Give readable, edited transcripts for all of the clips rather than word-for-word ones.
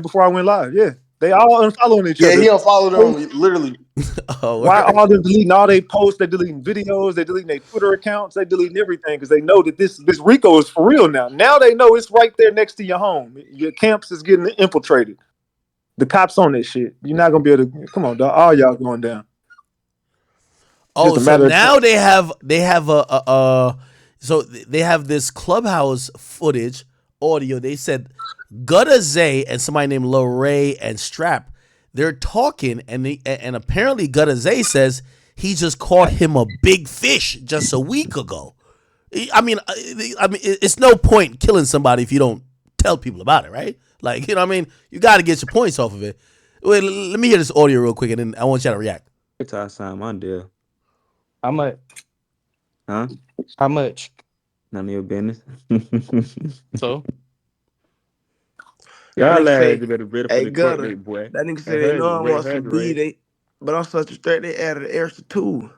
before I went live. Yeah, they all unfollowing each Yeah, other. he unfollowed them literally. Why all them deleting all they posts? They deleting videos. They deleting their Twitter accounts. They deleting everything because they know that this Rico is for real now. Now they know it's right there next to your home. Your camps is getting infiltrated. The cops on this shit. You're not gonna be able to. Come on, dog. All y'all going down. Oh, Just a so matter of time. now they have this Clubhouse footage audio. They said Gutta Zay and somebody named Lorray and Strap, they're talking, and apparently Gutta Zay says he just caught him a big fish just a week ago. I mean, it's no point killing somebody if you don't tell people about it, right? Like, you know what I mean? You got to get your points off of it. Wait, let me hear this audio real quick, and then I want y'all to react. It's our time, my deal. How much? Huh? How much? None of your business. So? Y'all say, lads better ready for hey, the court Gutter, date, boy. that nigga Hey, say they know I want some Right. beef, but I'm such a threat, they added an extra 2.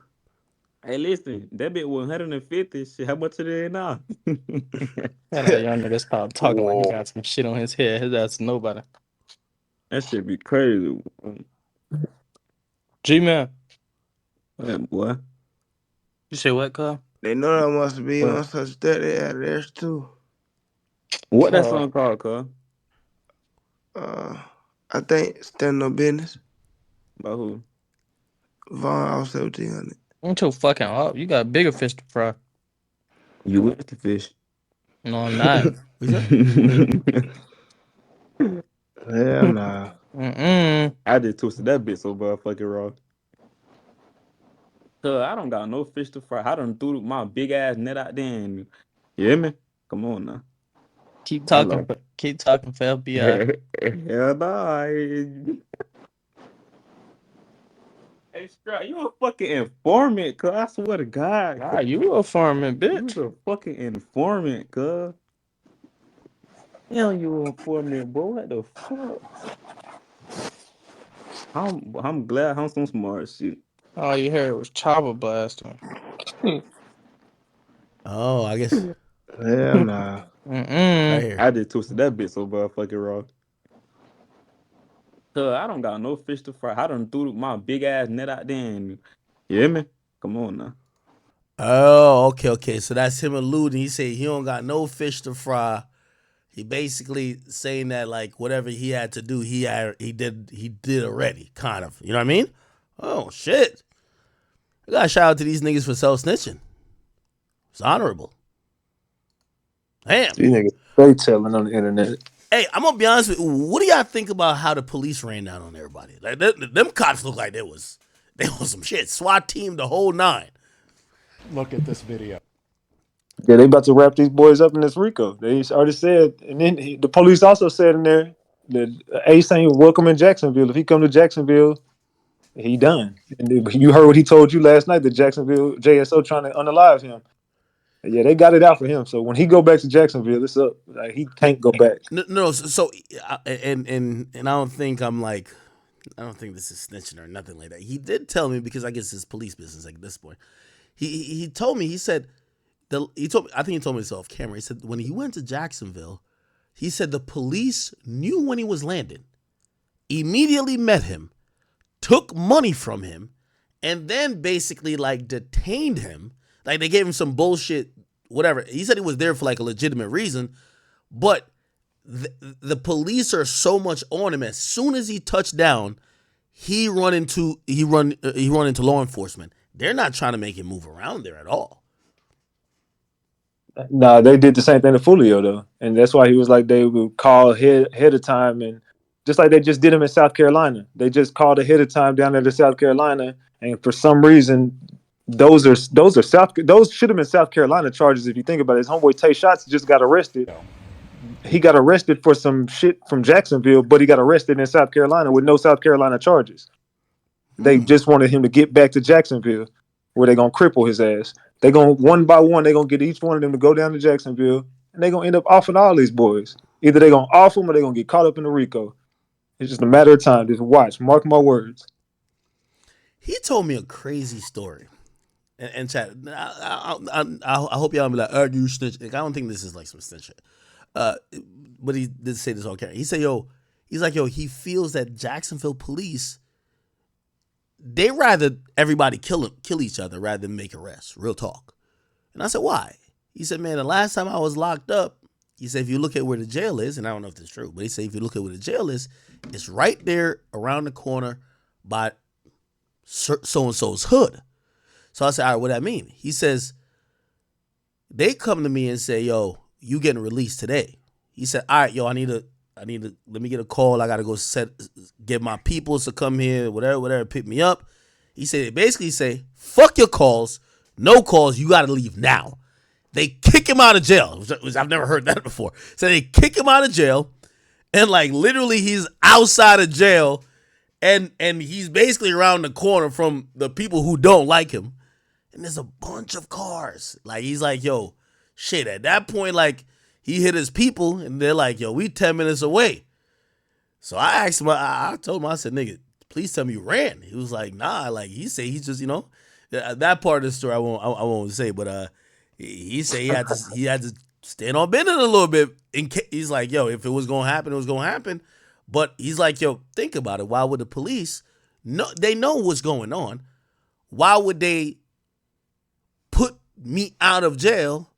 Hey, listen, that bit was 150. Shit, how much it is now? That young nigga stop talking like he got some shit on his head. His ass nobody. That shit be crazy. G-Man. That boy. You say what, cuz? They know that I want some beef, What? I'm such a threat, they added an extra 2. What that song called, cuz? I think Stand No Business. About who? Vaughn, I was 1700. I'm too fucking up. You got bigger fish to fry. You with the fish. No, I'm not. Hell nah. I just twisted that bit so motherfucking wrong. Cuz I don't got no fish to fry. I done threw my big ass net out there and you hear me? Come on now. Keep talking for FBI. Hell nah. Hey, Strap, you a fucking informant, cuz. I swear to God. Nah, you a farming bitch. You a fucking informant, cuz. Hell, you a informant, bro. What the fuck? I'm glad I'm some smart shit. All you heard was chopper blasting. Oh, I guess Hell nah. right here. I just twisted that bit so motherfucking wrong. Cuz I don't got no fish to fry. I done threw my big ass net out there and you hear me? Come on now. Oh, okay. So that's him alluding. He said he don't got no fish to fry. He basically saying that like whatever he had to do, he did already, kind of. You know what I mean? Oh shit! I gotta shout out to these niggas for self snitching. It's honorable. Damn. These niggas straight telling on the internet. Hey, I'm gonna be honest with you. What do y'all think about how the police ran down on everybody? Like them cops look like they was some shit. SWAT team, the whole 9. Look at this video. Yeah, they about to wrap these boys up in this Rico. They already said, and then the police also said in there that Ace ain't welcome in Jacksonville. If he come to Jacksonville, he done. And you heard what he told you last night. That Jacksonville JSO trying to unalive him. Yeah, they got it out for him. So when he go back to Jacksonville, it's up. Like, he can't go back. No. So and I don't think I don't think this is snitching or nothing like that. He did tell me because I guess it's police business like at this point. He told me, he said I think he told me this off camera. He said when he went to Jacksonville, he said the police knew when he was landing, immediately met him, took money from him, and then basically like detained him. Like they gave him some bullshit, whatever. He said he was there for like a legitimate reason, but the police are so much on him. As soon as he touched down, he run into law enforcement. They're not trying to make him move around there at all. Nah, they did the same thing to Foolio though, and that's why he was like they would call ahead of time, and just like they just did him in South Carolina, they just called ahead of time down there to South Carolina, and for some reason, those should have been South Carolina charges if you think about it. His homeboy Tay Shots just got arrested. He got arrested for some shit from Jacksonville, but he got arrested in South Carolina with no South Carolina charges. They just wanted him to get back to Jacksonville, where they're gonna cripple his ass. They're gonna one by one, they're gonna get each one of them to go down to Jacksonville, and they're gonna end up offing all these boys. Either they're gonna off them or they're gonna get caught up in the RICO. It's just a matter of time. Just watch, mark my words. He told me a crazy story, and chat. I hope y'all be like, you snitch. Like, I don't think this is like some snitch shit. But he did say this on camera. He said, He's like, yo, he feels that Jacksonville police, they rather everybody kill each other rather than make arrests. Real talk. And I said, why? He said, man, the last time I was locked up, he said, if you look at where the jail is, and I don't know if that's true, but he said, if you look at where the jail is, it's right there around the corner by so-and-so's hood. So I said, all right, what that mean? He says, they come to me and say, yo, you getting released today. He said, all right, yo, I need to, let me get a call. I got to go get my peoples to come here, whatever, pick me up. He said, they basically say, fuck your calls, no calls, you got to leave now. They kick him out of jail, which I've never heard that before. So they kick him out of jail, and like literally he's outside of jail, and he's basically around the corner from the people who don't like him. And there's a bunch of cars. Like, he's like, yo, shit, at that point, like, he hit his people, and they're like, yo, we 10 minutes away. So I asked him, I told him, I said, nigga, please tell me you ran. He was like, nah, like, he said he's just, that part of the story I won't say, but he said he had to stand on bending a little bit. He's like, yo, if it was going to happen, it was going to happen. But he's like, yo, think about it. Why would the police, they know what's going on. Why would they put me out of jail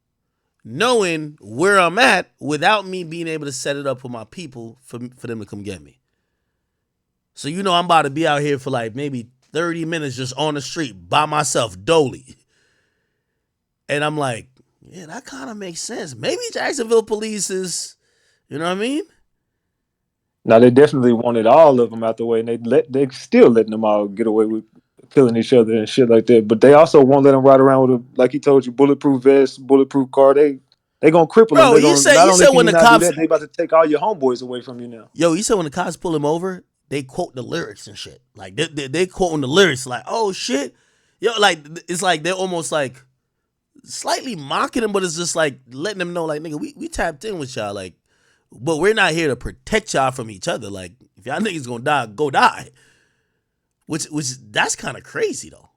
knowing where I'm at without me being able to set it up for my people for them to come get me? So I'm about to be out here for like maybe 30 minutes just on the street by myself, dolly. And I'm like, yeah, that kind of makes sense. Maybe Jacksonville police is, you know what I mean? Now they definitely wanted all of them out the way, and they still letting them all get away with killing each other and shit like that. But they also won't let them ride around with like he told you, bulletproof vest, bulletproof car. They gonna cripple them. Bro, They gonna not only can when you the not do cops, that, they about to take all your homeboys away from you now. Yo, he said when the cops pull him over, they quote the lyrics and shit. Like they quoting the lyrics, like, oh shit, yo, like it's like they're almost like slightly mocking him, but it's just like letting them know, like, nigga, we tapped in with y'all, like, but we're not here to protect y'all from each other. Like, if y'all niggas gonna die, go die. Which that's kind of crazy though.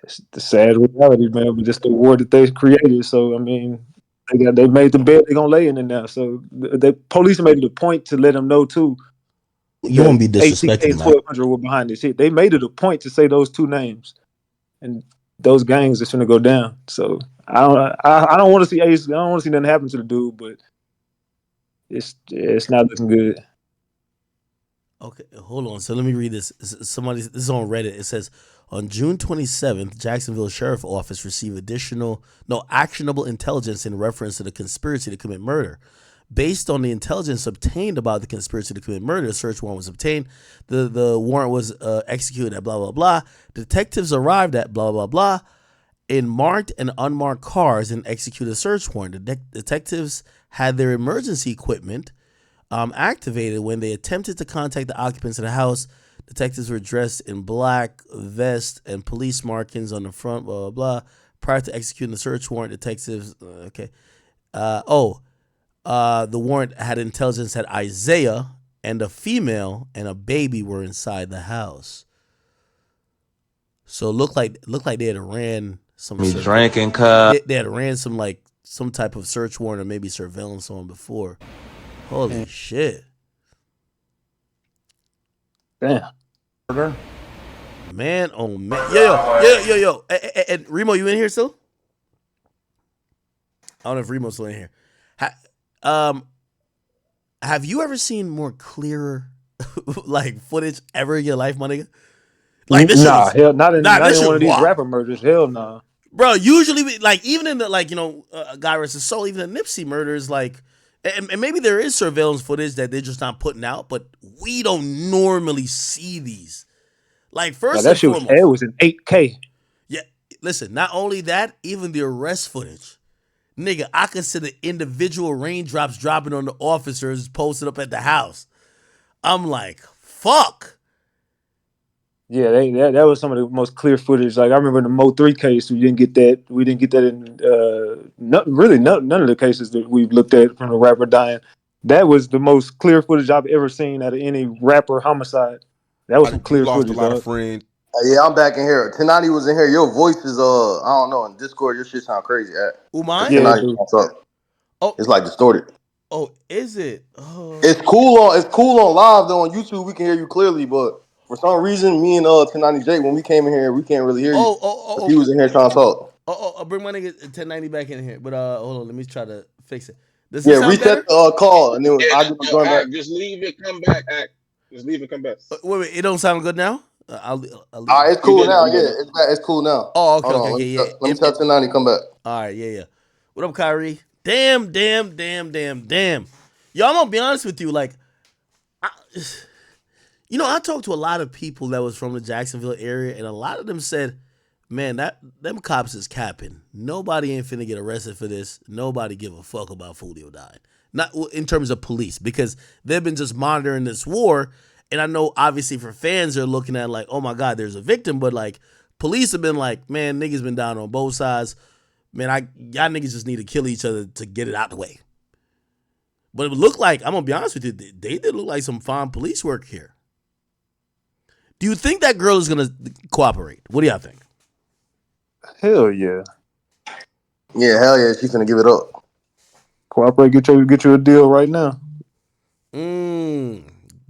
It's the sad reality, man. But just the war that they created. So I mean, they made the bed they're gonna lay in it now. So the police made it a point to let them know too. You won't be ATK disrespecting and that. 1200 were behind this shit. They made it a point to say those two names, and those gangs are gonna go down. So I don't want to see Ace. I don't want to see nothing happen to the dude, but it's not looking good. Okay, hold on. So let me read this. This is on Reddit. It says, on June 27th, Jacksonville Sheriff Office received actionable intelligence in reference to the conspiracy to commit murder. Based on the intelligence obtained about the conspiracy to commit murder, a search warrant was obtained. The warrant was executed at blah, blah, blah. Detectives arrived at blah, blah, blah in marked and unmarked cars and executed a search warrant. The detectives had their emergency equipment activated when they attempted to contact the occupants of the house. Detectives were dressed in black vest and police markings on the front, blah, blah, blah. Prior to executing the search warrant, detectives, the warrant had intelligence that Isaiah and a female and a baby were inside the house. So it looked like they had ran some. Drinking cup. They had ran some type of search warrant or maybe surveillance on before. Holy shit. Damn. Man, oh man. Yo. And Remo, you in here still? I don't know if Remo's still in here. Have you ever seen more clearer like footage ever in your life, my nigga? Like this hell, not in one of these wild. rapper murders. Hell no. Nah. Bro, usually like even in the Guy vs. Soul, even the Nipsey murders, like, and maybe there is surveillance footage that they're just not putting out, but we don't normally see these. Like, first and foremost, it was in 8K. Yeah, listen, not only that, even the arrest footage. Nigga, I could see the individual raindrops dropping on the officers posted up at the house. I'm like, fuck. Yeah, that was some of the most clear footage. Like I remember in the Mo 3 case, we didn't get that. We didn't get that in none of the cases that we've looked at from the rapper dying. That was the most clear footage I've ever seen out of any rapper homicide. That was some clear lost footage. A lot of friends. Yeah, I'm back in here. Tenati was in here. Your voice is I don't know, in Discord your shit sound crazy. Who, mine? Yeah, Tenati, what's up? Oh, it's like distorted. Oh, is it? Oh, It's cool on live though on YouTube. We can hear you clearly, but for some reason, me and 1090 Jake, when we came in here, we can't really hear you oh, oh, because oh, he was in here trying to talk. bring my nigga 1090 back in here. But hold on, let me try to fix it. Does it Yeah, sound reset better? the call and then Yeah, I'll get the yo, joint back. Act, just leave it, come back, Act. Just leave and come back. Wait, it don't sound good now. I'll All leave. right, it's You cool good now? now. You good Yeah, now? it's back. It's cool now. Oh, okay, Hold okay, on, okay, yeah. let me tell 1090 come back. All right, yeah. What up, Kyrie? Damn. Yo, I'm gonna be honest with you. Like, I, I talked to a lot of people that was from the Jacksonville area, and a lot of them said, "Man, them cops is capping. Nobody ain't finna get arrested for this. Nobody give a fuck about Julio dying. Not in terms of police, because they've been just monitoring this war. And I know, obviously, for fans, they're looking at like, oh my god, there's a victim, but like, police have been like, man, niggas been down on both sides. Man, y'all niggas just need to kill each other to get it out the way. But it looked like, I'm gonna be honest with you, they did look like some fine police work here. Do you think that girl is gonna cooperate? What do y'all think? Hell yeah. Yeah, hell yeah, she's gonna give it up. Cooperate, get you a deal right now.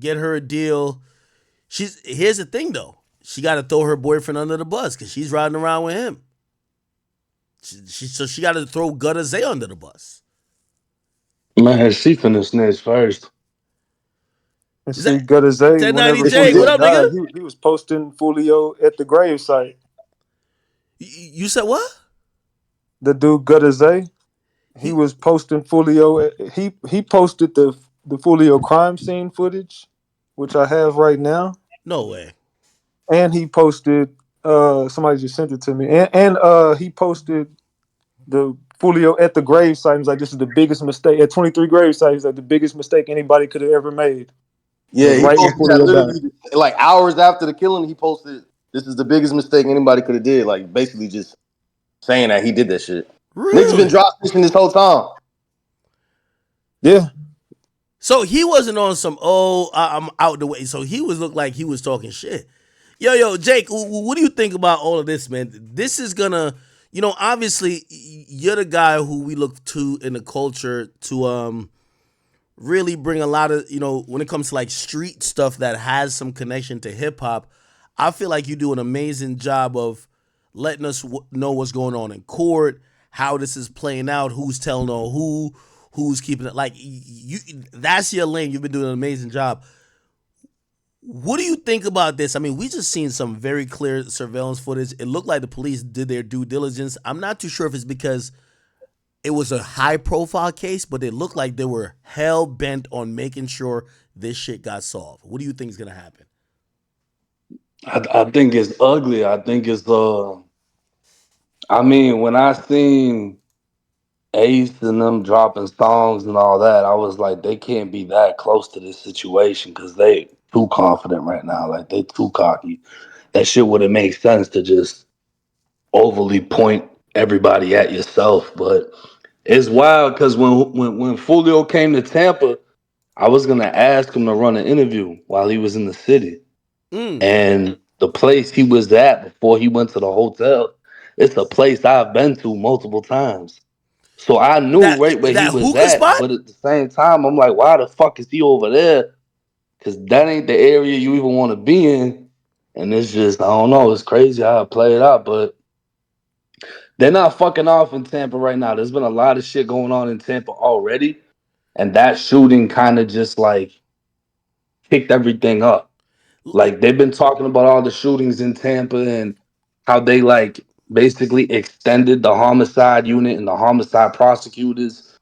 Get her a deal. Here's the thing though. She got to throw her boyfriend under the bus because she's riding around with him. So she got to throw Gutter Zay under the bus. Man, she finna snitch first. And Is see, that Gutter Zay, whenever 1090J? What Julio up, nigga? died, he was posting Julio at the gravesite. You said what? The dude Gutter Zay, he He was posting Julio. He posted the Julio crime scene footage, which I have right now, no way. and he posted. Somebody just sent it to me, and he posted the Julio at the gravesite. He was like, "This is the biggest mistake at 23 gravesites. He's like the biggest mistake anybody could have ever made." It Yeah, was he right when posted that Julio died. literally like hours after the killing. He posted, "This is the biggest mistake anybody could have did." Like basically just saying that he did that shit. Niggas been Really? drop fishing this whole time. Yeah, So he wasn't on some I'm out the way. So he looked like he was talking shit. Yo, Jake, what do you think about all of this, man? This is gonna, obviously you're the guy who we look to in the culture to really bring a lot of, when it comes to like street stuff that has some connection to hip hop. I feel like you do an amazing job of letting us know what's going on in court, how this is playing out, who's telling on who's keeping it. Like you, that's your lane. You've been doing an amazing job. What do you think about this? I mean, we just seen some very clear surveillance footage. It looked like the police did their due diligence. I'm not too sure if it's because it was a high profile case, but it looked like they were hell bent on making sure this shit got solved. What do you think is gonna happen? I think it's ugly. I think it's I mean, when I seen Ace and them dropping songs and all that, I was like, they can't be that close to this situation because they too confident right now. Like they too cocky. That shit would have made sense to just overly point everybody at yourself. But it's wild because when Fulio came to Tampa, I was gonna ask him to run an interview while he was in the city. Mm. And the place he was at before he went to the hotel, it's a place I've been to multiple times. So I knew That right where he that was hookah at, spot? but at the same time, I'm like, why the fuck is he over there? Because that ain't the area you even want to be in. And it's just, I don't know, it's crazy how it played out, but they're not fucking off in Tampa right now. There's been a lot of shit going on in Tampa already, and that shooting kind of just like kicked everything up. Like they've been talking about all the shootings in Tampa and how they like basically extended the homicide unit and the homicide prosecutors.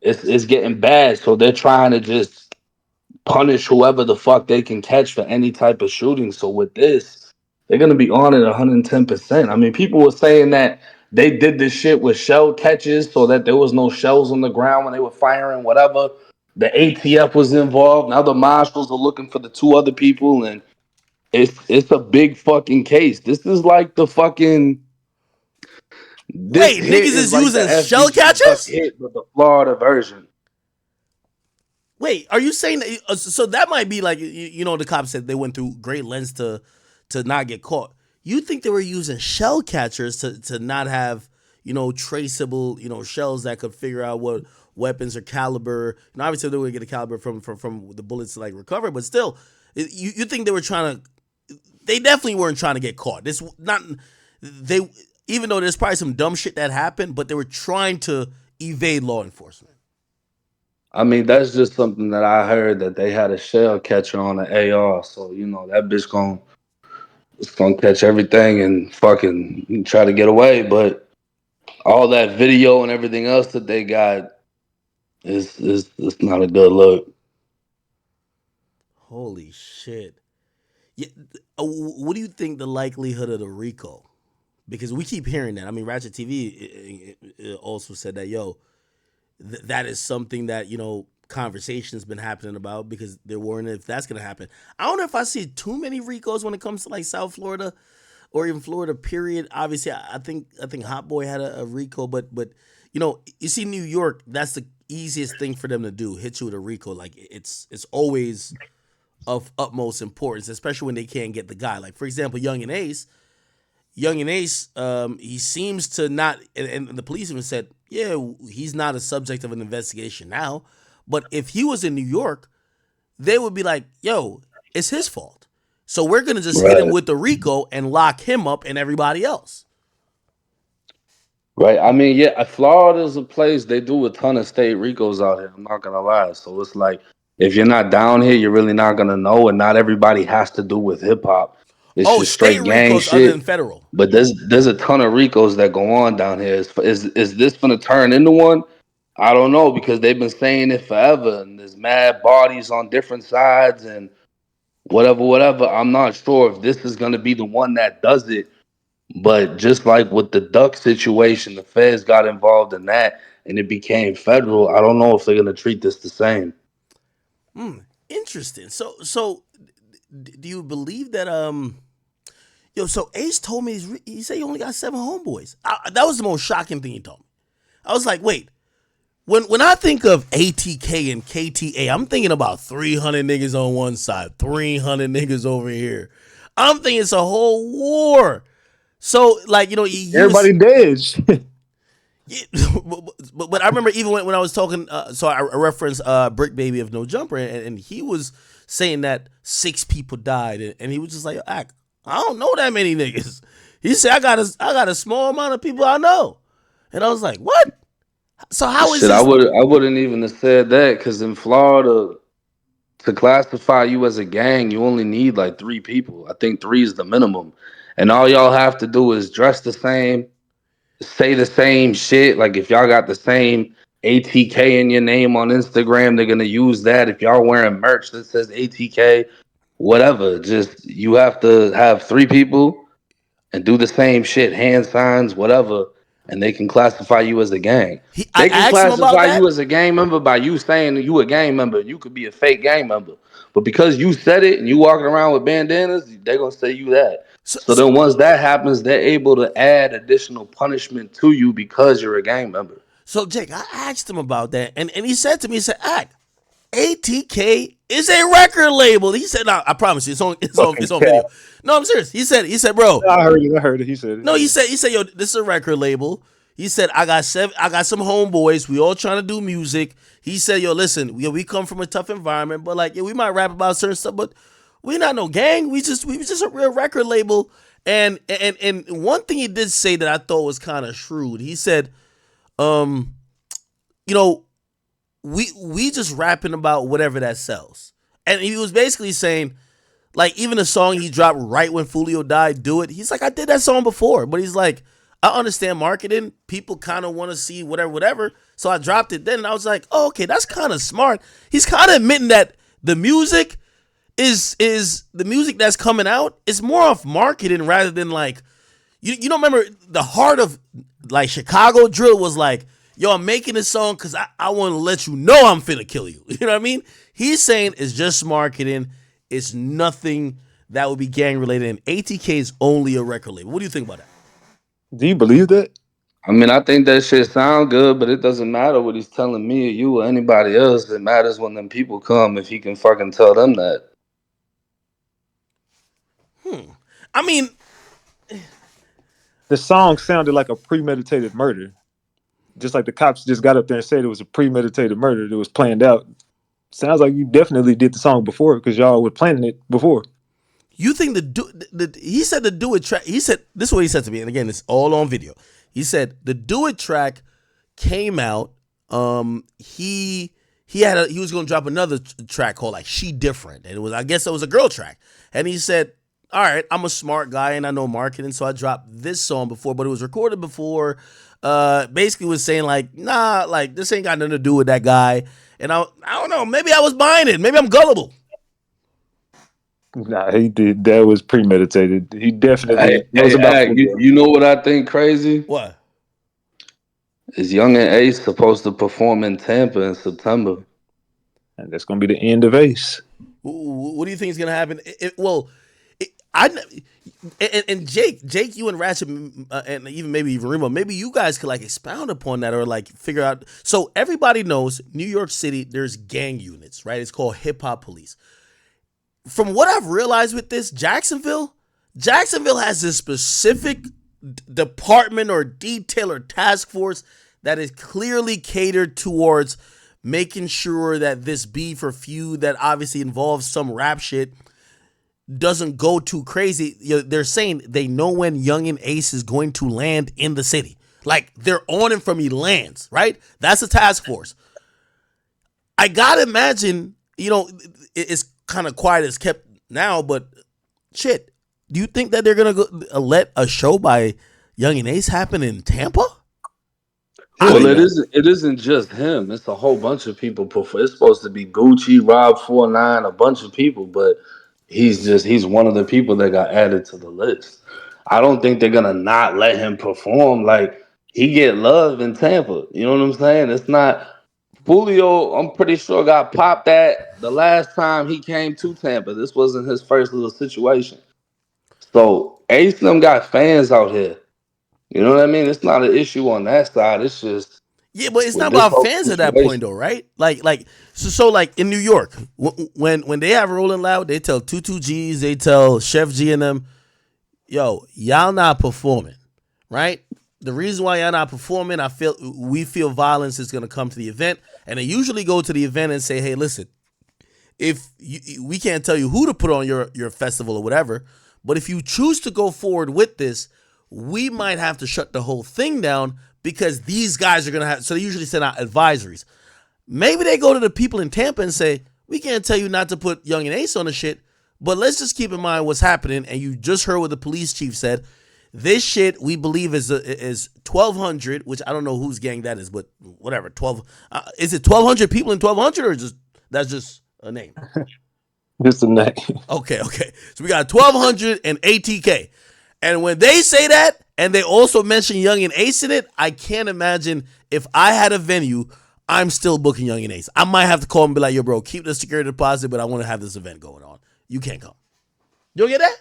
It's getting bad, so they're trying to just punish whoever the fuck they can catch for any type of shooting. So with this, they're gonna be on it 110%. I mean, people were saying that they did this shit with shell catches so that there was no shells on the ground when they were firing, whatever. The ATF was involved. Now the marshals are looking for the two other people, and it's a big fucking case. This is like the fucking this Wait, hit niggas is is like the using shell FBC Duck catchers? hit, but the Florida version. Wait, are you saying that? So that might be like the cops said they went through great lengths to not get caught. You think they were using shell catchers to not have traceable shells that could figure out weapons or caliber. And obviously they were going to get a caliber from the bullets like recover, but still, you think they were trying to? They definitely weren't trying to get caught. This not they. Even though there's probably some dumb shit that happened, but they were trying to evade law enforcement. I mean, that's just something that I heard that they had a shell catcher on the AR, so you know that bitch gonna catch everything and fucking try to get away. But all that video and everything else that they got is not a good look. Holy shit! Yeah, what do you think the likelihood of the RICO? Because we keep hearing that. I mean, Ratchet TV also said that that is something that conversation's been happening about because they're worrying if that's gonna happen. I don't know if I see too many RICOs when it comes to like South Florida or even Florida. Period. Obviously, I think Hot Boy had a RICO, but you see New York. That's the easiest thing for them to do. Hit you with a RICO. Like it's always of utmost importance, especially when they can't get the guy. Like for example, Young and Ace. He seems to not, and the police even said, yeah, he's not a subject of an investigation now. But if he was in New York, they would be like, yo, it's his fault. So we're going to just hit him Right. with the RICO and lock him up and everybody else. Right. I mean, yeah, Florida's a place they do a ton of state ricos out here. I'm not gonna lie. So it's like if you're not down here, you're really not gonna know, and not everybody has to do with hip hop. It's Oh, just state straight gang RICOs other than shit. federal. But there's a ton of ricos that go on down here. Is this gonna turn into one? I don't know because they've been saying it forever, and there's mad bodies on different sides and whatever. I'm not sure if this is gonna be the one that does it. But just like with the duck situation, the feds got involved in that and it became federal. I don't know if they're gonna treat this the same. Interesting. So do you believe that so Ace told me he said he only got 7 homeboys. That was the most shocking thing he told me. I was like, wait, when I think of ATK and KTA, I'm thinking about 300 niggas on one side, 300 niggas over here. I'm thinking it's a whole war. So like he was. Everybody dead. But I remember even when I was talking, so I referenced Brick Baby of No Jumper, and he was saying that 6 people died, and he was just like, I don't know that many niggas. He said, I got a small amount of people I know, and I was like, what? So how is Shit, I this? wouldn't even have said that because in Florida, to classify you as a gang, you only need like 3 people. I think 3 is the minimum, and all y'all have to do is dress the same, say the same shit. Like if y'all got the same ATK in your name on Instagram, they're gonna use that. If y'all wearing merch that says ATK, whatever, just you have to have 3 people and do the same shit, hand signs, whatever, and they can classify you as a gang. I They can asked him about classify you that. as a gang member by you saying you a gang member. You could be a fake gang member. But because you said it and you walking around with bandanas, they're gonna say you that. So, So so, then once that happens, they're able to add additional punishment to you because you're a gang member. so Jake, I asked him about that, and he said to me, he said, ATK is a record label. He said, "No, I promise you, Fucking it's on cat. video." No, I'm serious. He said, bro. I heard it. I heard it. He said it. No, he said, yo, this is a record label. He said, I got some homeboys. We all trying to do music. He said, yo, listen, we come from a tough environment, but like, yeah, we might rap about certain stuff, but we not no gang. We just a real record label. And one thing he did say that I thought was kind of shrewd. He said, um, you know, we just rapping about whatever that sells. And he was basically saying, like, even the song he dropped right when Foolio died, Do It. He's like, I did that song before, but he's like, I understand marketing. People kind of want to see whatever. So I dropped it then, and I was like, oh, okay, that's kind of smart. He's kind of admitting that the music is the music that's coming out is more off marketing rather than like, you don't remember the heart of like Chicago drill was like, yo, I'm making this song because I want to let you know I'm finna kill you. You know what I mean? He's saying it's just marketing. It's nothing that would be gang related. And ATK is only a record label. What do you think about that? Do you believe that? I mean, I think that shit sound good, but it doesn't matter what he's telling me or you or anybody else. It matters when them people come if he can fucking tell them that. I mean, The song sounded like a premeditated murder. just like the cops just got up there and said it was a premeditated murder. It was planned out. Sounds like you definitely did the song before because y'all were planning it before. You think he said the Do It track, he said, this is what he said to me, and again, it's all on video. He said the Do It track came out, he was going to drop another track called like She Different, and I guess it was a girl track, and he said, all right, I'm a smart guy and I know marketing, so I dropped this song before, but it was recorded before, basically was saying like, nah, like this ain't got nothing to do with that guy, and I don't know, maybe I was buying it, maybe I'm gullible. Nah, he did. That was premeditated. He definitely knows Hey, about Ag, Julio. you know what I think crazy? What? Is Young and Ace supposed to perform in Tampa in September? And that's gonna be the end of Ace. What do you think is gonna happen? And Jake, you and Ratchet, and even Remo, maybe you guys could like expound upon that or like figure out. So everybody knows New York City, there's gang units, right? It's called hip hop police. From what I've realized with this, Jacksonville has this specific department or detail or task force that is clearly catered towards making sure that this beef or feud that obviously involves some rap shit doesn't go too crazy. They're saying they know when Young and Ace is going to land in the city. Like they're on him from he lands, right? That's a task force. I gotta imagine, it's kind of quiet as kept now, but shit, do you think that they're gonna let a show by Young and Ace happen in Tampa? Well, it isn't just him. It's a whole bunch of people. It's supposed to be Gucci, Rob 49, a bunch of people, but he's one of the people that got added to the list. I don't think they're gonna not let him perform. Like he get love in Tampa. You know what I'm saying? It's not Julio. I'm pretty sure got popped at the last time he came to Tampa. This wasn't his first little situation. So Ace them got fans out here. You know what I mean? It's not an issue on that side. It's just Yeah, but it's not with this about whole fans at that point situation. though, right? So like in New York, when they have Rolling Loud, they tell 22Gs, they tell Chef G and them, yo, y'all not performing, right? The reason why y'all not performing, we feel violence is gonna come to the event, and they usually go to the event and say, hey, listen, we can't tell you who to put on your festival or whatever, but if you choose to go forward with this, we might have to shut the whole thing down because these guys are gonna have. So they usually send out advisories. Maybe they go to the people in Tampa and say, we can't tell you not to put Young and Ace on the shit, but let's just keep in mind what's happening. And you just heard what the police chief said. This shit we believe is 1,200, which I don't know whose gang that is, but whatever. 12. Is it 1,200 people in 1,200 or that's just a name? Just a name. Okay. So we got 1,200 and ATK. And when they say that, and they also mention Young and Ace in it, I can't imagine if I had a venue, I'm still booking Young and Ace. I might have to call and be like, yo, bro, keep the security deposit, but I want to have this event going on. You can't come. You don't get that?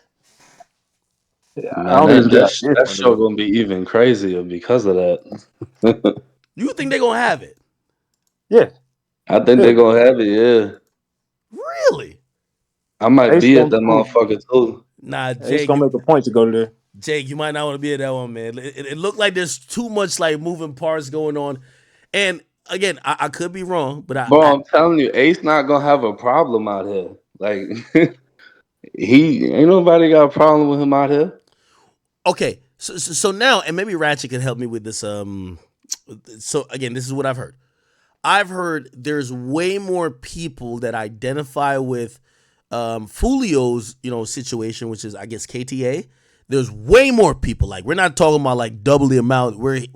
I Man, don't even that get this that one show though. gonna be even crazier because of that. You think they're going to have it? Yeah, I think yeah. they're gonna have it. Yeah, Really? I might Ace be at gonna that motherfucker too. Nah, Ace gonna make a point to go there. Jake, you might not want to be at that one, man. It looked like there's too much like moving parts going on. And again, I could be wrong, but Bro, I'm telling you, Ace not gonna have a problem out here. Like he ain't nobody got a problem with him out here. okay. So now, and maybe Ratchet can help me with this. So again, this is what I've heard. I've heard there's way more people that identify with Foolio's, situation, which is I guess KTA. There's way more people. Like we're not talking about like double the amount. We're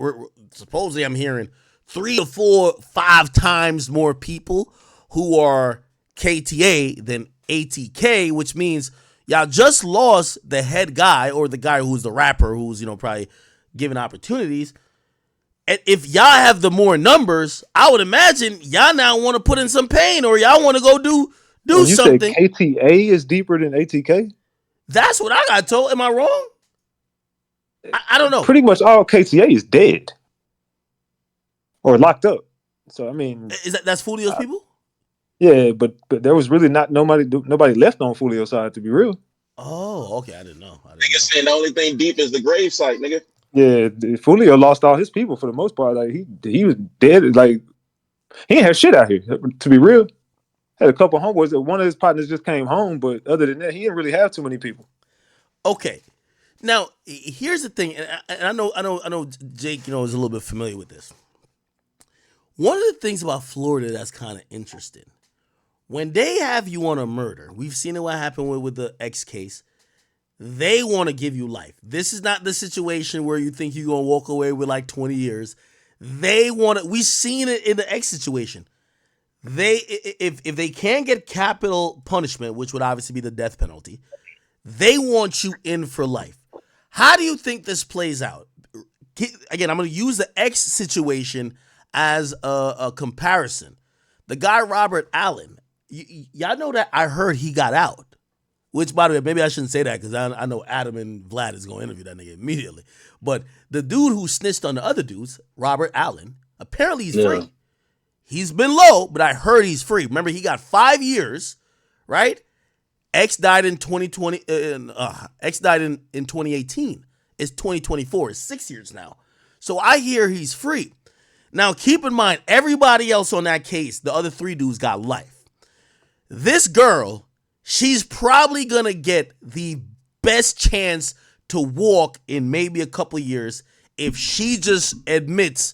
supposedly I'm hearing 3 to 4, 5 times more people who are KTA than ATK, which means y'all just lost the head guy or the guy who's the rapper who's probably given opportunities. And if y'all have the more numbers, I would imagine y'all now want to put in some pain or y'all want to go do When you say something. KTA is deeper than ATK, That's what I got told. Am I wrong? I don't know. pretty much all KTA is dead or locked up. So I mean, That's Foolio's people? yeah, but there was really not nobody left on Julio's side to be real. Oh, okay. I didn't know. Nigga saying the only thing deep is the grave site, nigga. Yeah, Julio lost all his people for the most part. Like he was dead. Like he ain't had shit out here. To be real, had a couple homeboys. That one of his partners just came home, but other than that, he didn't really have too many people. Okay, now here's the thing, and I know, Jake, is a little bit familiar with this. One of the things about Florida that's kind of interesting, when they have you on a murder, we've seen it what happened with the X case. They want to give you life. This is not the situation where you think you're gonna walk away with like 20 years. They want to. We've seen it in the X situation. If they can't get capital punishment, which would obviously be the death penalty, they want you in for life. How do you think this plays out? Again, I'm going to use the X situation as a comparison. The guy Robert Allen, y'all know that I heard he got out. Which, by the way, maybe I shouldn't say that because I know Adam and Vlad is going to interview that nigga immediately. But the dude who snitched on the other dudes, Robert Allen, apparently he's free. He's been low, but I heard he's free. Remember, he got 5 years, right? X died in 2020. X died in 2018. It's 2024. It's 6 years now. So I hear he's free. Now, keep in mind, everybody else on that case, the other 3 dudes got life. This girl, she's probably going to get the best chance to walk in maybe a couple years if she just admits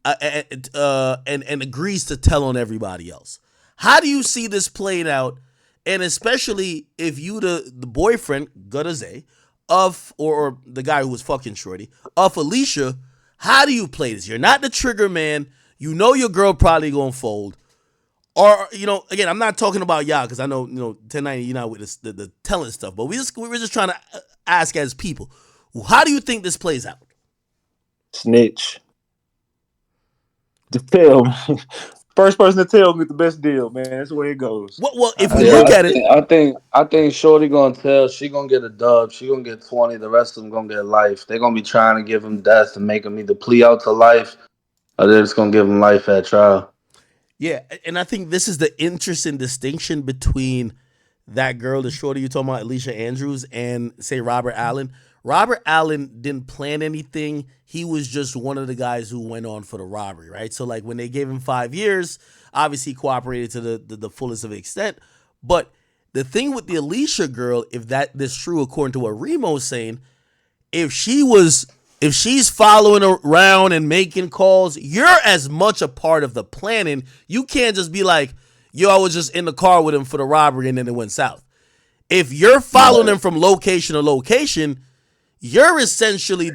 and agrees to tell on everybody else. How do you see this playing out? And especially if you the boyfriend, Gudaze, of or the guy who was fucking Shorty, of Alicia, how do you play this? You're not the trigger man. You know your girl probably gonna fold. Or, again, I'm not talking about y'all because I know, 1090, you're not with the telling stuff, but we're just trying to ask as people. How do you think this plays out? Snitch. To tell me. First person to tell me the best deal, man. That's the way it goes. Well, if we look at it, I think Shorty gonna tell. She gonna get a dub. She gonna get 20. The rest of them gonna get life. They're gonna be trying to give him death and make him either plea out to life, or they're just gonna give him life at trial. Yeah, and I think this is the interesting distinction between that girl, the Shorty you talking about, Alicia Andrews, and say Robert Allen. Robert Allen didn't plan anything. He was just one of the guys who went on for the robbery, right? So like when they gave him 5 years, obviously he cooperated to the fullest of extent. But the thing with the Alicia girl, if that's true according to what Remo's saying, if she's following around and making calls, you're as much a part of the planning. You can't just be like, yo, I was just in the car with him for the robbery and then it went south. If you're following him from location to location, you're essentially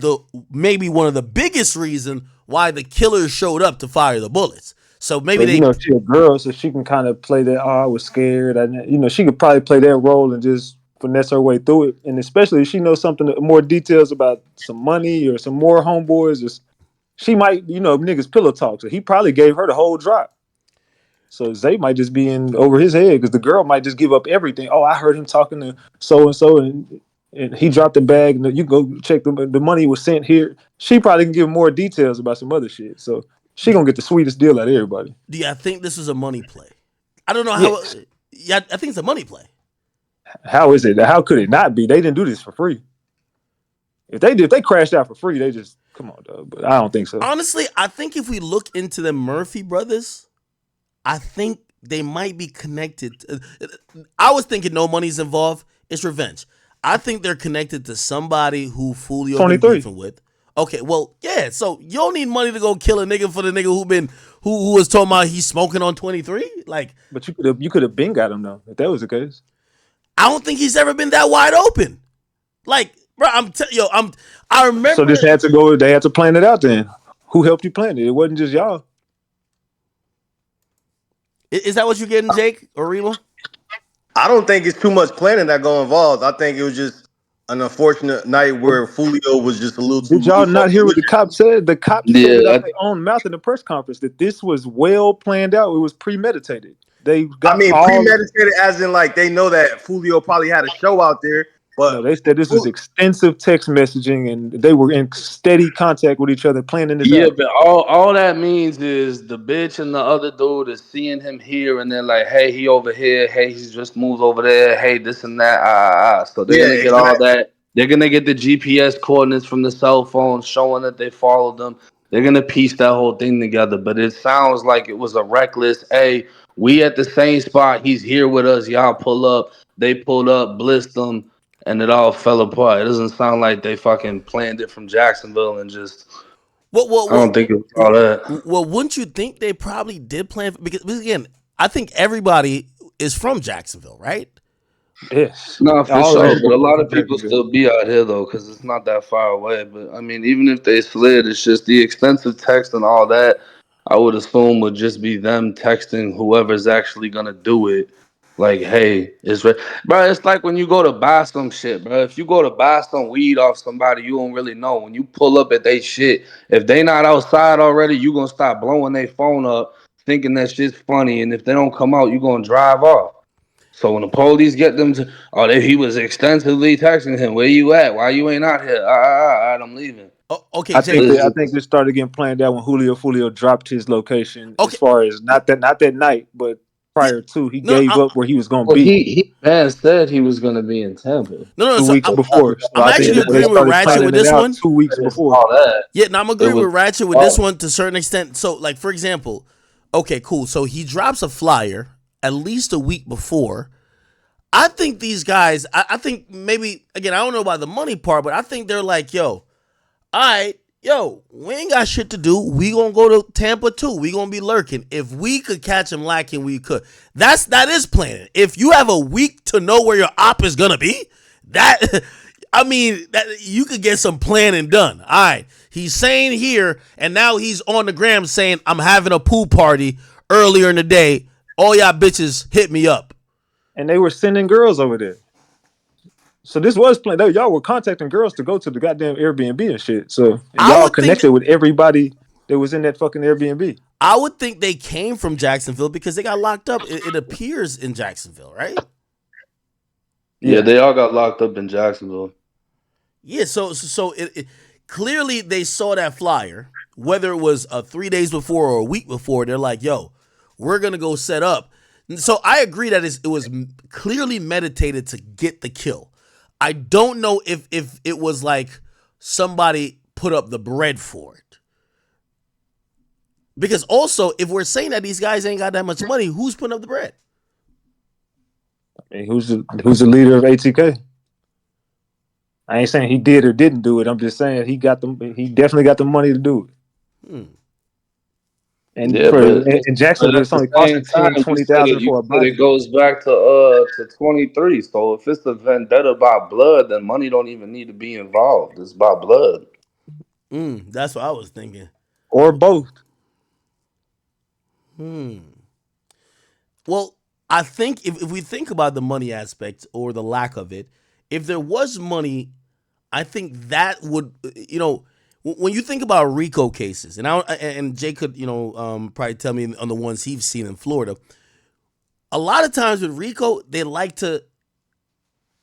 maybe one of the biggest reason why the killer showed up to fire the bullets. So maybe she's a girl, so she can kind of play that. Oh, I was scared. She could probably play that role and just finesse her way through it. And especially if she knows something more details about some money or some more homeboys, she might, niggas pillow talk. So he probably gave her the whole drop. So Zay might just be in over his head because the girl might just give up everything. Oh, I heard him talking to so and so, and he dropped the bag. And you go check the money was sent here. She probably can give more details about some other shit. So she gonna get the sweetest deal out of everybody. Do I think this is a money play? I don't know how. Yeah, I think it's a money play. How is it? How could it not be? They didn't do this for free. If they crashed out for free, they just come on, dog. But I don't think so. Honestly, I think if we look into the Murphy brothers, I think they might be connected. I was thinking no money's involved. It's revenge. I think they're connected to somebody who Foolio been beefing with. Okay, well, yeah. So you don't need money to go kill a nigga for the nigga who was talking about he's smoking on 23. Like, but you could have been got him though if that was the case. I don't think he's ever been that wide open. Like, bro, I remember. So this had to go. They had to plan it out then. Who helped you plan it? It wasn't just y'all. Is that what you're getting, Jake or Remo? I don't think it's too much planning that go involved. I think it was just an unfortunate night where Julio was just a little too. Did y'all not hear what the cop said? The cop said it out their own mouth in the press conference that this was well planned out. It was premeditated. They got premeditated as in like they know that Julio probably had a show out there. But no, they said this was extensive text messaging and they were in steady contact with each other planning this out. Yeah, but all that means is the bitch and the other dude is seeing him here and they're like, hey, he over here. Hey, he just moved over there. Hey, this and that. So they're going to get all that They're gonna get the GPS coordinates from the cell phone showing that they followed them. They're gonna piece that whole thing together. But it sounds like it was a reckless. Hey, we at the same spot. He's here with us. Y'all pull up. They pulled up, blissed them, and it all fell apart. It doesn't sound like they fucking planned it from Jacksonville and just. I don't think it was all that. well, wouldn't you think they probably did plan? Because again, I think everybody is from Jacksonville, right? Yes, No, for all of sure. them But a people lot from of people Jacksonville. still be out here though, because it's not that far away. But I mean, even if they slid, it's just the extensive text and all that. I would assume would just be them texting whoever's actually gonna do it. Like, hey, bro. It's like when you go to buy some shit, bro. If you go to buy some weed off somebody, you don't really know. When you pull up at they shit, if they not outside already, you gonna start blowing their phone up, thinking that shit's funny. And if they don't come out, you gonna drive off. So when the police get them to, he was extensively texting him, "Where you at? Why you ain't out here? All right, I'm leaving." Oh, okay, I think Jay. This that I is think this started getting planned out when Julio Foolio dropped his location. As Okay, far as not that night, but yeah, prior to, he no, gave up where he was going to well, be he man said he was gonna be in Tampa. no. two So weeks So before. So I'm I think actually yeah, they agreeing with started Ratchet with planning it this out one. 2 weeks before. all that. Yeah, now I'm It agreeing was with Ratchet with this one to a certain extent. So, like for example, okay, cool. So he drops a flyer at least a week before. I think these guys. I think maybe again. I don't know about the money part, but I think they're like, yo, all right, yo, we ain't got shit to do. We gonna go to Tampa too. We gonna be lurking. If we could catch him lacking, we could. That is planning. If you have a week to know where your op is gonna be, that I mean, that you could get some planning done. All right, he's saying here, and now he's on the gram saying, "I'm having a pool party earlier in the day. All y'all bitches hit me up." And they were sending girls over there. So this was planned. Y'all were contacting girls to go to the goddamn Airbnb and shit. So and I y'all would think connected with everybody that was in that fucking Airbnb. I would think they came from Jacksonville because they got locked up. It appears in Jacksonville, right? Yeah, Yeah. they all got locked up in Jacksonville. Yeah. So it clearly they saw that flyer, whether it was 3 days before or a week before. They're like, "Yo, we're gonna go set up." So I agree that it was clearly meditated to get the kill. I don't know if it was like somebody put up the bread for it. Because also, if we're saying that these guys ain't got that much money, who's putting up the bread? I mean, who's the leader of ATK? I ain't saying he did or didn't do it. I'm just saying he got them. He definitely got the money to do it. Hmm. And Yeah, for but in Jacksonville, at it's the only same costing time, 10, 20,000 you for a said it body. goes back to 23. So if it's a vendetta by blood, then money don't even need to be involved. It's by blood. That's what I was thinking. Or both. Well, I think if we think about the money aspect or the lack of it, if there was money, I think that would, when you think about RICO cases, and Jay could, probably tell me on the ones he's seen in Florida. A lot of times with RICO, they like to,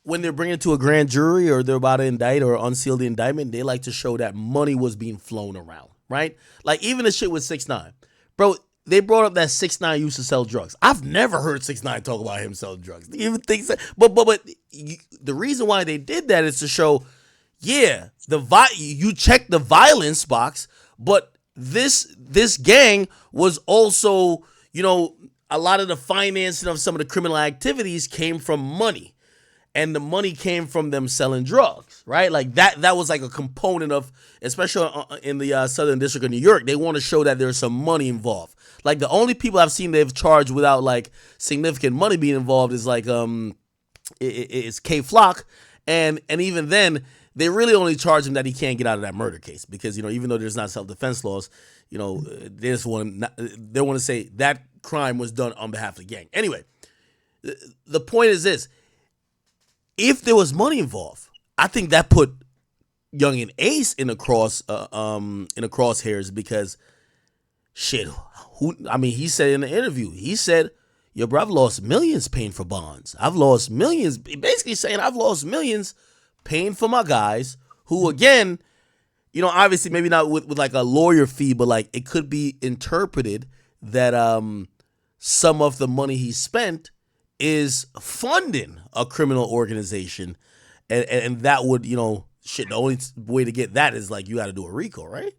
when they're bringing it to a grand jury or they're about to indict or unseal the indictment, they like to show that money was being flown around, right? Like even the shit with 6ix9ine, bro. They brought up that 6ix9ine used to sell drugs. I've never heard 6ix9ine talk about him selling drugs. Do you even think so? But the reason why they did that is to show, yeah, you check the violence box, but this gang was also, a lot of the financing of some of the criminal activities came from money, and the money came from them selling drugs, right? Like that was like a component of, especially in the Southern District of New York, they want to show that there's some money involved. Like the only people I've seen they've charged without like significant money being involved is like is K Flock, and even then they really only charge him that he can't get out of that murder case because even though there's not self-defense laws, they just want to say that crime was done on behalf of the gang. Anyway, the point is this: if there was money involved, I think that put Young and Ace in the crosshairs because shit. He said in the interview, he said, "Yo, bro, I've lost millions paying for bonds. I've lost millions." Basically saying, "I've lost millions paying for my guys who, again, obviously maybe not with like a lawyer fee, but like it could be interpreted that some of the money he spent is funding a criminal organization." and that would, you know, shit. The only way to get that is like you got to do a RICO, right?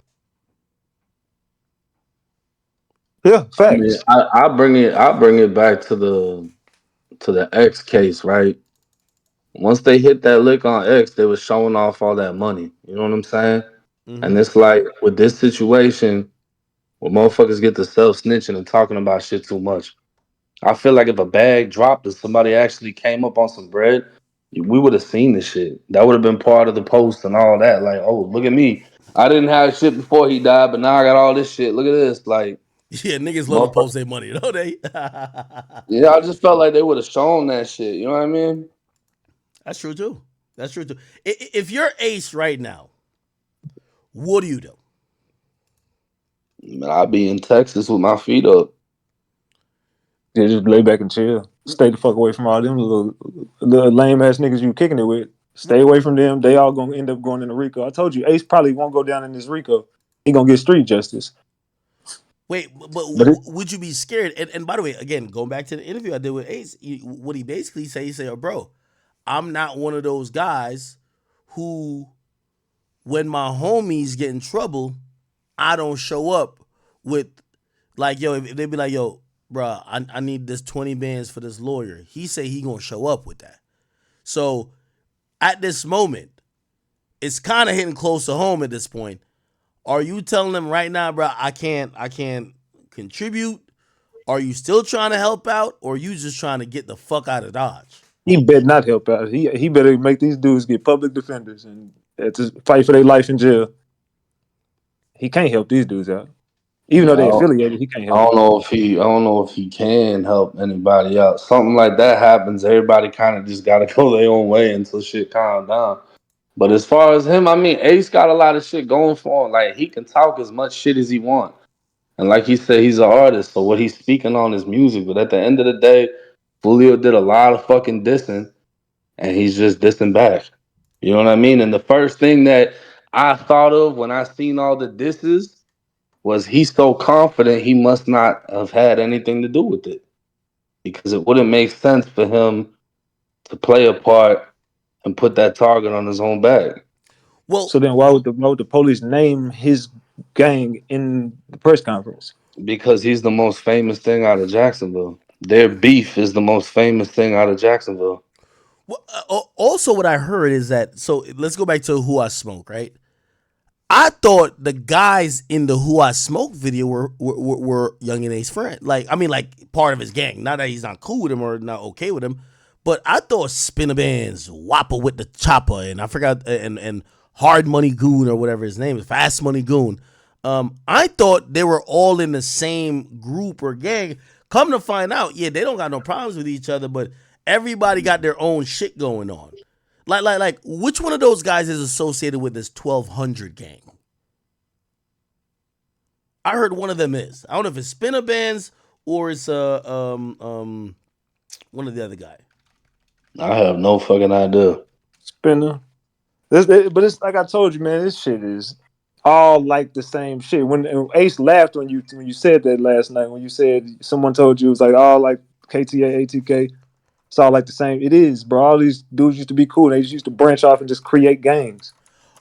Yeah, I mean, facts. I bring it back to the X case, right? Once they hit that lick on X, they was showing off all that money. You know what I'm saying? Mm-hmm. And it's like with this situation, where motherfuckers get to self snitching and talking about shit too much. I feel like if a bag dropped and somebody actually came up on some bread, we would have seen the shit. That would have been part of the post and all that. Like, oh, look at me. I didn't have shit before he died, but now I got all this shit. Look at this. Like, Yeah, niggas love to motherfucker. post their money, don't they? Yeah, I just felt like they would have shown that shit. You know what I mean? That's true too. That's true too. If you're Ace right now, what do you do? Man, I'd be in Texas with my feet up Yeah, just lay back and chill. Stay the fuck away from all them little lame ass niggas you kicking it with. Stay away from them. They all gonna end up going into Rico. I told you, Ace probably won't go down in this Rico. He gonna get street justice. Wait, but But it, would you be scared? And by the way, again, going back to the interview I did with Ace, what he basically said, he said, "Oh, bro, I'm not one of those guys who, when my homies get in trouble, I don't show up with like, yo, if they be like, yo, bro, I need this 20 bands for this lawyer. He say he gonna show up with that. So at this moment, it's kind of hitting close to home at this point. Are you telling them right now, bro, I can't contribute? Are you still trying to help out, or are you just trying to get the fuck out of Dodge? he better not help out. He better make these dudes get public defenders and just fight for their life in jail. He can't help these dudes out. Even though Yeah, they affiliated, he can't I help don't them. know if I don't know if he can help anybody out. Something like that happens, everybody kind of just gotta go their own way until shit calm down. But as far as him, I mean, Ace got a lot of shit going for him. Like he can talk as much shit as he want, and like he said, he's an artist, so what he's speaking on is music. But at the end of the day, Julio did a lot of fucking dissing, and he's just dissing back. You know what I mean? And the first thing that I thought of when I seen all the disses was he's so confident he must not have had anything to do with it because it wouldn't make sense for him to play a part and put that target on his own back Well, So then, why would the police name his gang in the press conference? because he's the most famous thing out of Jacksonville. Their beef is the most famous thing out of Jacksonville. also what I heard is that, so let's go back to Who I Smoke, right? I thought the guys in the Who I Smoke video were Young and Ace friend. Like, I mean, like part of his gang. Not that he's not cool with him or not okay with him, but I thought Spinner Bands, Whopper with the Chopper, and I forgot, and Hard Money Goon or whatever his name is, Fast Money Goon. I thought they were all in the same group or gang. Come to find out, yeah, they don't got no problems with each other, but everybody got their own shit going on. Like, which one of those guys is associated with this 1200 gang? I heard one of them is. I don't know if it's Spinner Bands or it's one of the other guy. I have no fucking idea. Spinner. But it's like I told you, man. This shit is all like the same shit. When Ace laughed when you said that last night, when you said someone told you it was like all like KTA, ATK, it's all like the same. It is, bro. All these dudes used to be cool. They just used to branch off and just create gangs.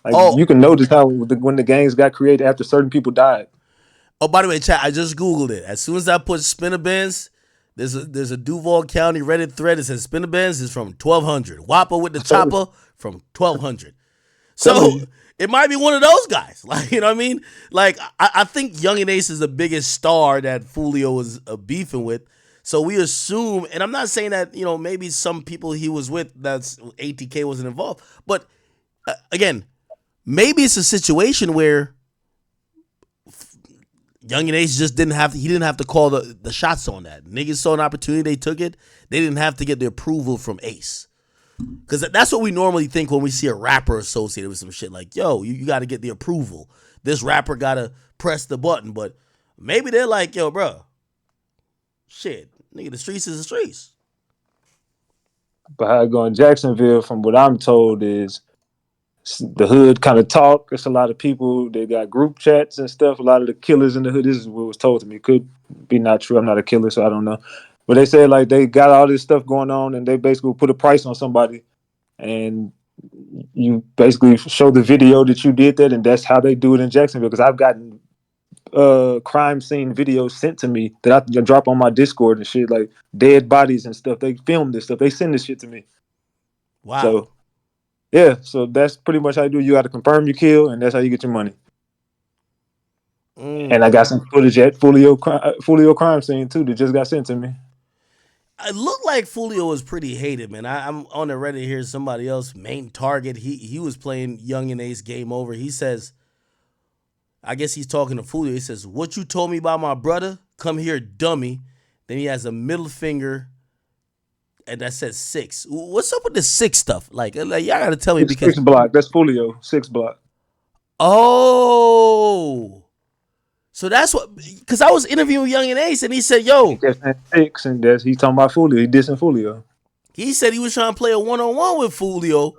Like Oh, you can notice how when the gangs got created after certain people died. oh, by the way, chat, I just Googled it. As soon as I put Spinner Bands, there's a Duval County Reddit thread that says Spinner Bands is from 1200. Whopper with the Chopper from 1200. Telling So you. it might be one of those guys. Like, you know what I mean? Like, I think Young and Ace is the biggest star that Foolio was beefing with. So we assume, and I'm not saying that, you know, maybe some people he was with that's ATK wasn't involved. But again, maybe it's a situation where Young and Ace just he didn't have to call the shots on that. Niggas saw an opportunity, they took it. They didn't have to get the approval from Ace. Because that's what we normally think when we see a rapper associated with some shit. Like, yo, you got to get the approval. This rapper got to press the button. But maybe they're like, yo, bro, shit, nigga, the streets is the streets. But how it go in Jacksonville, from what I'm told, is the hood kind of talk. It's a lot of people. They got group chats and stuff. A lot of the killers in the hood. This is what was told to me. Could be not true. I'm not a killer, so I don't know. But they said like they got all this stuff going on, and they basically put a price on somebody, and you basically show the video that you did that, and that's how they do it in Jacksonville. Because I've gotten crime scene videos sent to me that I drop on my Discord and shit, like dead bodies and stuff. They film this stuff. They send this shit to me. Wow. So yeah, so that's pretty much how you do. You got to confirm your kill, and that's how you get your money. And I got some footage at Foolio crime scene too that just got sent to me. It looked like Julio was pretty hated, man. I'm on the Reddit here. Somebody else, main target. He was playing Young and Ace Game Over. He says, I guess he's talking to Julio. He says, "What you told me about my brother? Come here, dummy." Then he has a middle finger, and that says 6. What's up with the 6 stuff? Like y'all gotta tell me because 6 block. That's Foolio 6 block. oh. So that's what, because I was interviewing Young and Ace, and he said, "Yo, That's 6, and that's he's talking about Foolio. He dissing Foolio. he said he was trying to play a 1-on-1 with Julio,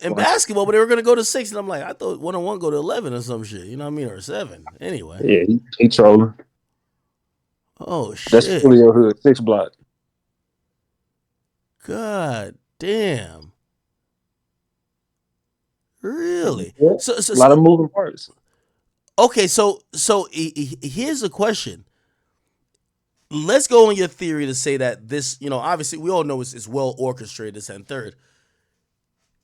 in basketball, but they were gonna go to 6." And I'm like, I thought 1-on-1 go to 11 or some shit. You know what I mean, or 7. Anyway. Yeah, he trolling. Oh That's shit. Foolio hood 6 block. God damn. Really? Yeah. So A lot of moving parts. okay, so here's a question. Let's go on your theory to say that this, obviously we all know it's well orchestrated, this and third.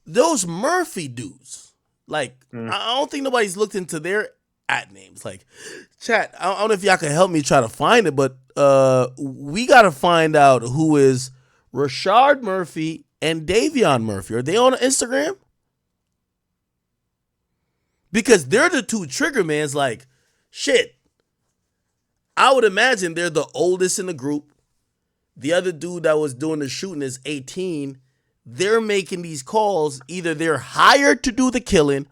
Those Murphy dudes, like, I don't think nobody's looked into their at names. Like, chat, I don't know if y'all can help me try to find it, but we got to find out who is Rashard Murphy and Davion Murphy. Are they on Instagram? Because they're the two trigger mans. Like, shit. I would imagine they're the oldest in the group. The other dude that was doing the shooting is 18. They're making these calls. Either they're hired to do the killing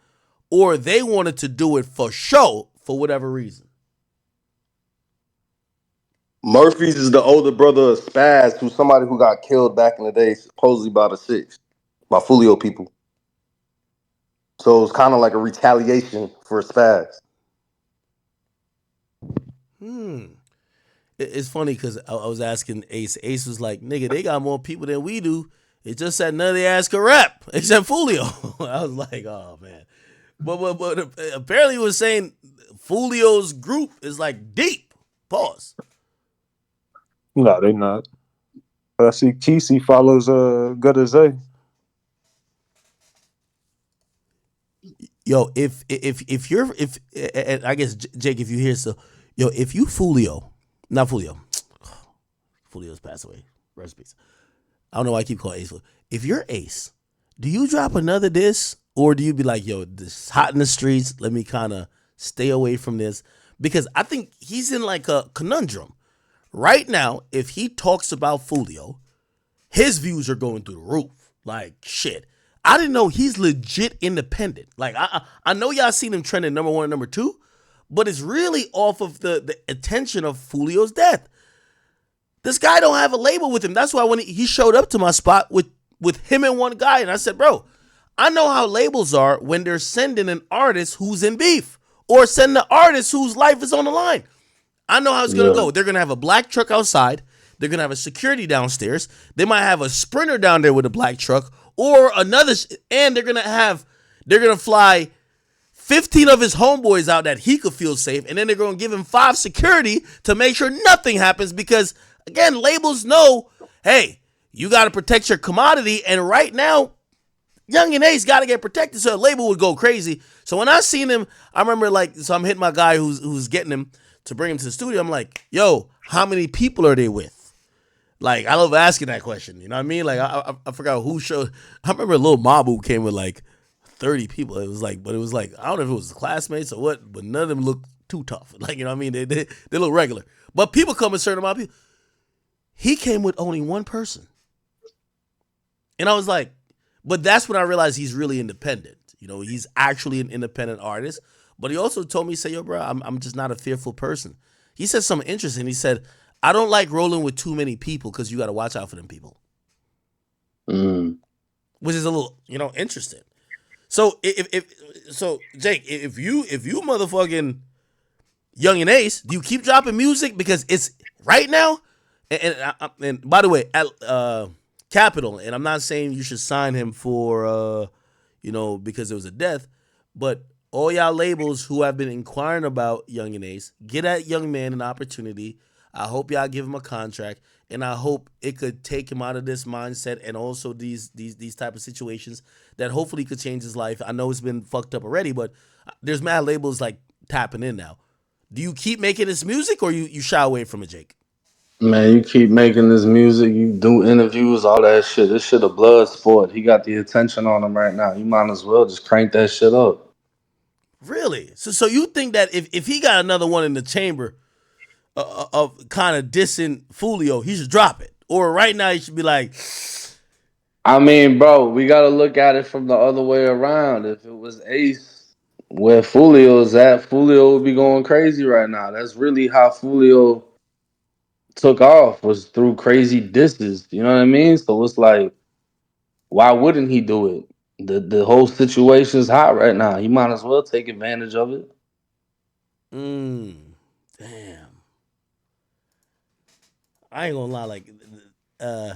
or they wanted to do it for show for whatever reason. Murphy's is the older brother of Spaz, who's somebody who got killed back in the day, supposedly by the 6, by Fulio people. So it's kind of like a retaliation for Spaz. It's funny because I was asking Ace. Ace was like, "Nigga, they got more people than we do. It's just that none of their ass can rap except Fulio." I was like, "Oh man," but apparently he was saying Fulio's group is like deep. Pause. No, they not. I see Kesey follows Gutter Zay. Yo, if and I guess Jake, if you hear so, yo, if you Fulio's passed away. Rest in peace. I don't know why I keep calling Ace. If you're Ace, do you drop another diss or do you be like, yo, this is hot in the streets. Let me kind of stay away from this because I think he's in like a conundrum right now. If he talks about Fulio, his views are going through the roof. Like shit. I didn't know he's legit independent. Like I know y'all seen him trending number 1 and number 2, but it's really off of the attention of Fulio's death. This guy don't have a label with him. That's why when he showed up to my spot with him and one guy, and I said, bro, I know how labels are when they're sending an artist who's in beef or sending an artist whose life is on the line. I know how it's going to go. They're going to have a black truck outside. They're going to have a security downstairs. They might have a sprinter down there with a black truck or another, and they're going to fly 15 of his homeboys out that he could feel safe, and then they're going to give him 5 security to make sure nothing happens because, again, labels know, hey, you got to protect your commodity, and right now, Young and Ace got to get protected, so a label would go crazy. So when I seen him, I remember so I'm hitting my guy who's getting him to bring him to the studio. I'm like, yo, how many people are they with? Like, I love asking that question. You know what I mean? Like, I forgot who showed. I remember Lil Mabu came with like 30 people. It was like, I don't know if it was classmates or what, but none of them looked too tough. Like, you know what I mean? They look regular. But people come with a certain amount of people. He came with only one person. And I was like, but that's when I realized he's really independent. You know, he's actually an independent artist. But he also told me, say, yo, bro, I'm just not a fearful person. He said something interesting. He said, I don't like rolling with too many people because you got to watch out for them people. Which is a little, interesting. So so Jake, if you motherfucking Young and Ace, do you keep dropping music because it's right now? And by the way, capital. And I'm not saying you should sign him for, because it was a death, but all y'all labels who have been inquiring about Young and Ace, get that young man an opportunity. I hope y'all give him a contract, and I hope it could take him out of this mindset and also these type of situations that hopefully could change his life. I know it's been fucked up already, but there's mad labels like tapping in now. Do you keep making this music or you shy away from it, Jake? Man, you keep making this music, you do interviews, all that shit. This shit a blood sport. He got the attention on him right now. You might as well just crank that shit up. Really? So you think that if he got another one in the chamber of kind of dissing Foolio, he should drop it? Or right now he should be like, I mean, bro, we gotta look at it from the other way around. If it was Ace where Fulio's at, Fulio would be going crazy right now. That's really how Fulio took off, was through crazy disses. You know what I mean? So it's like, why wouldn't he do it? The whole situation's hot right now. He might as well take advantage of it. damn. I ain't gonna lie, like uh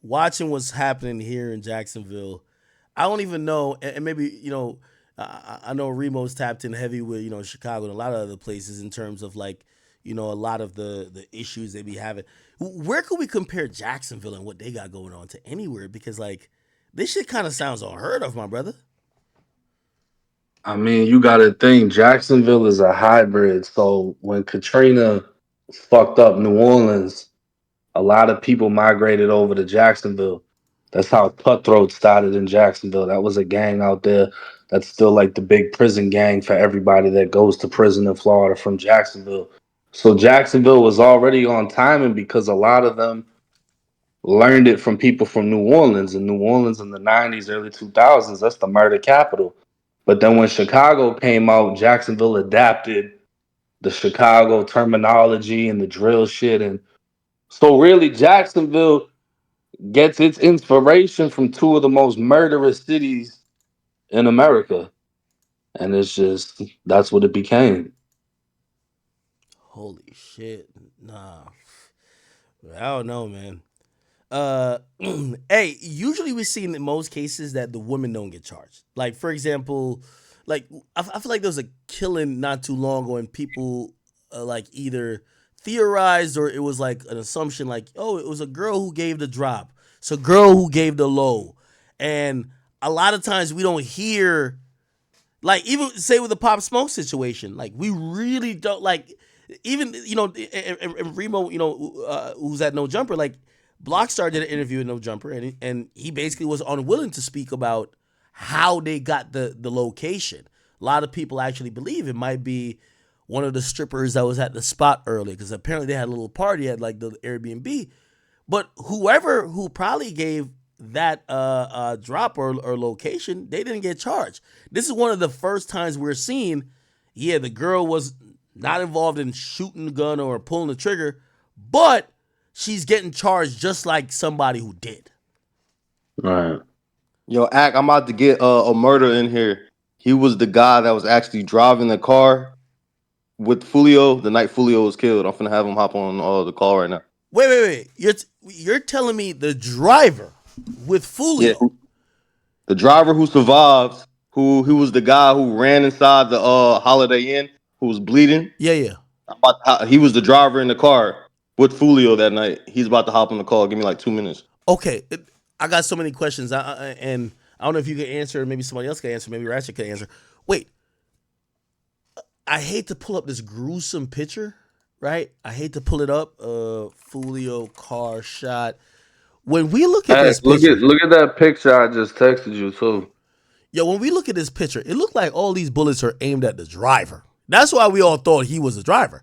watching what's happening here in Jacksonville, I don't even know, and maybe I know Remo's tapped in heavy with Chicago and a lot of other places in terms of like a lot of the issues they be having. Where could we compare Jacksonville and what they got going on to anywhere? Because like this shit kind of sounds unheard of, my brother. I mean, you gotta think Jacksonville is a hybrid. So when Katrina fucked up New Orleans, a lot of people migrated over to Jacksonville. That's how Cutthroat started in Jacksonville. That was a gang out there that's still like the big prison gang for everybody that goes to prison in Florida from Jacksonville. So Jacksonville was already on timing because a lot of them learned it from people from New Orleans. And New Orleans in the 90s, early 2000s, that's the murder capital. But then when Chicago came out, Jacksonville adapted the Chicago terminology and the drill shit. And so really Jacksonville gets its inspiration from two of the most murderous cities in America. And it's just, that's what it became. Holy shit, nah, I don't know, man. Uh, hey, usually we see in most cases that the women don't get charged. Like, for example, like I feel like there was a killing not too long ago, and people like either theorized or it was like an assumption, like, oh, it was a girl who gave the drop, it's a girl who gave the low, and a lot of times we don't hear like even say with the Pop Smoke situation, like we really don't like even and Remo, who's at No Jumper, like Blockstar did an interview with No Jumper, and he basically was unwilling to speak about how they got the location. A lot of people actually believe it might be one of the strippers that was at the spot earlier because apparently they had a little party at like the Airbnb. But whoever who probably gave that drop or location, they didn't get charged. This is one of the first times we're seeing, yeah, the girl was not involved in shooting the gun or pulling the trigger, but she's getting charged just like somebody who did. Right. Yo, Ack, I'm about to get a murder in here. He was the guy that was actually driving the car with Fulio the night Fulio was killed. I'm finna have him hop on the call right now. Wait. You're telling me the driver with Yeah, Fulio? the driver who survived, who was the guy who ran inside the Holiday Inn, who was bleeding. Yeah. He was the driver in the car with Fulio that night. He's about to hop on the call. Give me like 2 minutes. Okay, I got so many questions, and I don't know if you can answer. Maybe somebody else can answer. Maybe Ratchet can answer. Wait, I hate to pull up this gruesome picture, right? I hate to pull it up. Folio car shot. When we look at Hey, this picture, look at that picture I just texted you too. when we look at this picture, it looked like all these bullets are aimed at the driver. That's why we all thought he was the driver.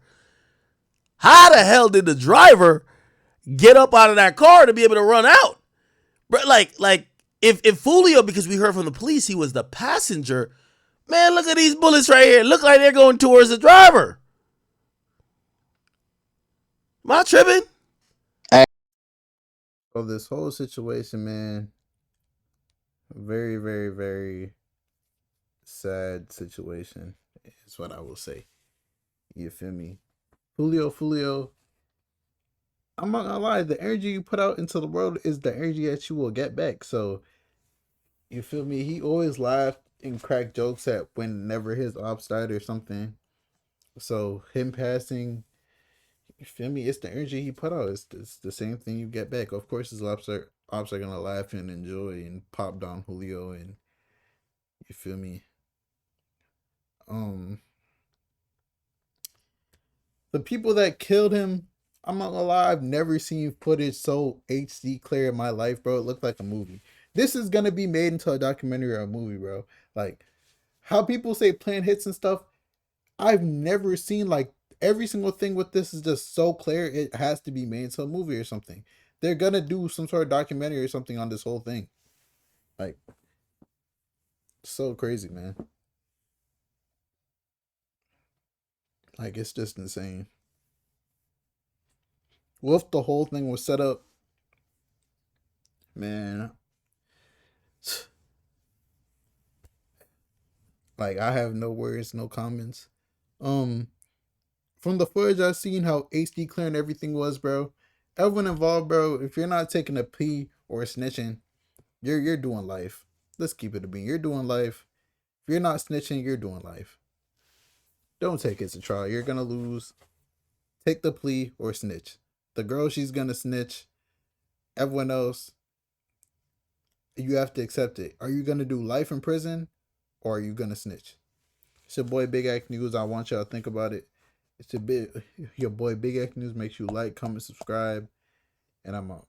How the hell did the driver get up out of that car to be able to run out? But like if Folio, because we heard from the police, he was the passenger. Man, look at these bullets right here. Look like they're going towards the driver. Am I tripping? So this whole situation, man, very, very, very sad situation is what I will say. You feel me? Julio, I'm not gonna lie, the energy you put out into the world is the energy that you will get back. So you feel me? He always laughed and cracked jokes at whenever his ops died or something. So him passing, you feel me? It's the energy he put out. It's the same thing you get back. Of course, his ops are gonna laugh and enjoy and pop down Julio, and you feel me? Um, the people that killed him, I'm not gonna lie, I've never seen footage so HD clear in my life, bro. It looked like a movie. This is gonna be made into a documentary or a movie, bro. Like how people say plan hits and stuff. I've never seen like every single thing with this is just so clear. It has to be made into a movie or something. They're gonna do some sort of documentary or something on this whole thing. Like, so crazy, man. Like, it's just insane. What if the whole thing was set up, man? Like, I have no words, no comments. From the footage I've seen, how HD clear and everything was, bro. Everyone involved, bro. If you're not taking a plea or snitching, you're doing life. Let's keep it a bean. You're doing life. If you're not snitching, you're doing life. Don't take it to trial. You're gonna lose. Take the plea or snitch. The girl, she's gonna snitch. Everyone else, you have to accept it. Are you gonna do life in prison or are you gonna snitch? It's your boy Big Act News. I want y'all to think about it. It's your boy Big Act News. Make sure you like, comment, subscribe, and I'm out.